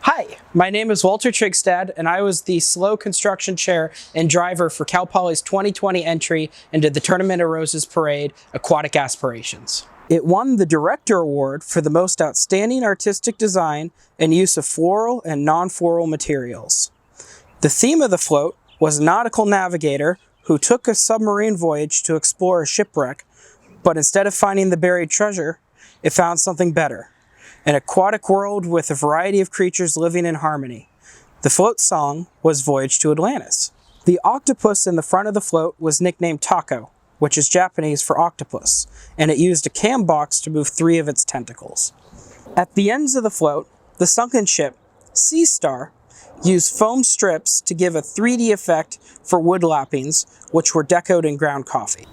Hi, my name is Walter Trygstad, and I was the slow construction chair and driver for Cal Poly's 2020 entry into the Tournament of Roses Parade, Aquatic Aspirations. It won the Director Award for the most outstanding artistic design and use of floral and non-floral materials. The theme of the float was a nautical navigator who took a submarine voyage to explore a shipwreck, but instead of finding the buried treasure, it found something better. An aquatic world with a variety of creatures living in harmony. The float song was Voyage to Atlantis. The octopus in the front of the float was nicknamed Taco, which is Japanese for octopus, and it used a cam box to move 3 of its tentacles. At the ends of the float, the sunken ship, Sea Star, used foam strips to give a 3D effect for wood lappings, which were decoed in ground coffee.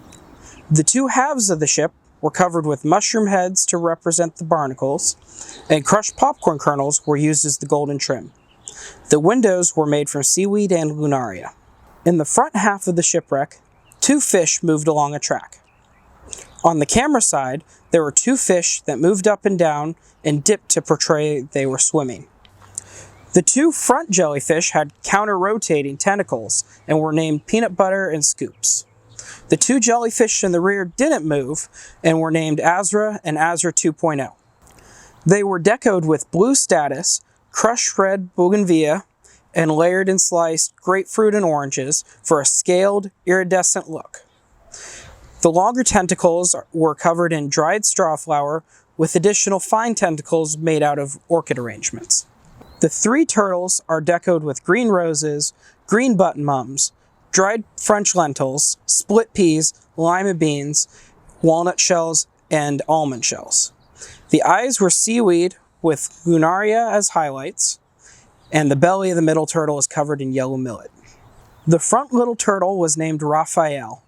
The 2 halves of the ship were covered with mushroom heads to represent the barnacles, and crushed popcorn kernels were used as the golden trim. The windows were made from seaweed and lunaria. In the front half of the shipwreck, 2 fish moved along a track. On the camera side, there were 2 fish that moved up and down and dipped to portray they were swimming. The 2 front jellyfish had counter-rotating tentacles and were named Peanut Butter and Scoops. The 2 jellyfish in the rear didn't move and were named Azra and Azra 2.0. They were decoed with blue status, crushed red bougainvillea, and layered and sliced grapefruit and oranges for a scaled, iridescent look. The longer tentacles were covered in dried straw flower with additional fine tentacles made out of orchid arrangements. The 3 turtles are decoed with green roses, green button mums, dried French lentils, split peas, lima beans, walnut shells, and almond shells. The eyes were seaweed with lunaria as highlights, and the belly of the middle turtle is covered in yellow millet. The front little turtle was named Raphael.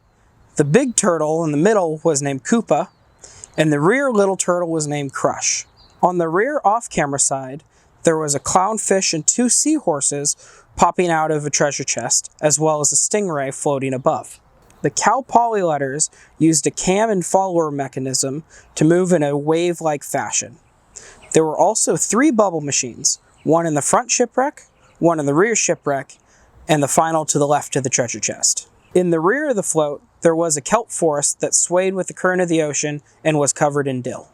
The big turtle in the middle was named Koopa, and the rear little turtle was named Crush. On the rear off-camera side, there was a clownfish and 2 seahorses popping out of a treasure chest, as well as a stingray floating above. The Cal Poly letters used a cam and follower mechanism to move in a wave-like fashion. There were also 3 bubble machines, one in the front shipwreck, one in the rear shipwreck, and the final to the left of the treasure chest. In the rear of the float, there was a kelp forest that swayed with the current of the ocean and was covered in dill.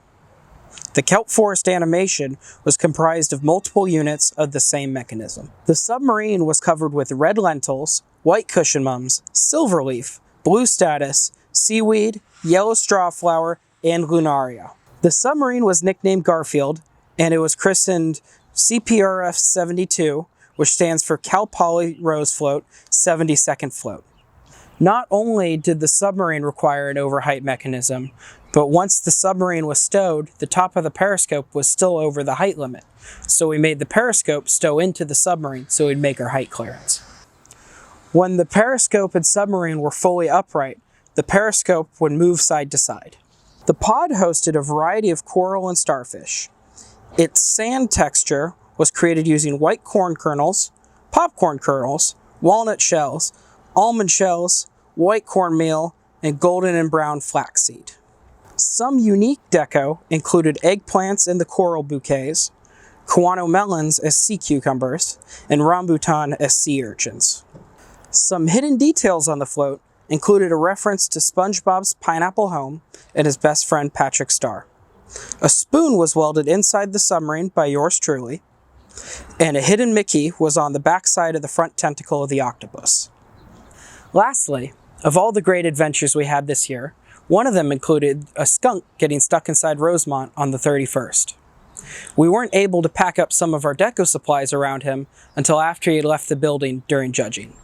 The kelp forest animation was comprised of multiple units of the same mechanism. The submarine was covered with red lentils, white cushion mums, silver leaf, blue status, seaweed, yellow straw flower, and lunaria. The submarine was nicknamed Garfield, and it was christened CPRF 72, which stands for Cal Poly Rose Float 72nd Float. Not only did the submarine require an overheight mechanism, but once the submarine was stowed, the top of the periscope was still over the height limit. So we made the periscope stow into the submarine so we'd make our height clearance. When the periscope and submarine were fully upright, the periscope would move side to side. The pod hosted a variety of coral and starfish. Its sand texture was created using white corn kernels, popcorn kernels, walnut shells, almond shells, white cornmeal, and golden and brown flaxseed. Some unique deco included eggplants in the coral bouquets, guano melons as sea cucumbers, and rambutan as sea urchins. Some hidden details on the float included a reference to SpongeBob's pineapple home and his best friend Patrick Star. A spoon was welded inside the submarine by yours truly, and a hidden Mickey was on the back side of the front tentacle of the octopus. Lastly, of all the great adventures we had this year, one of them included a skunk getting stuck inside Rosemont on the 31st. We weren't able to pack up some of our deco supplies around him until after he had left the building during judging.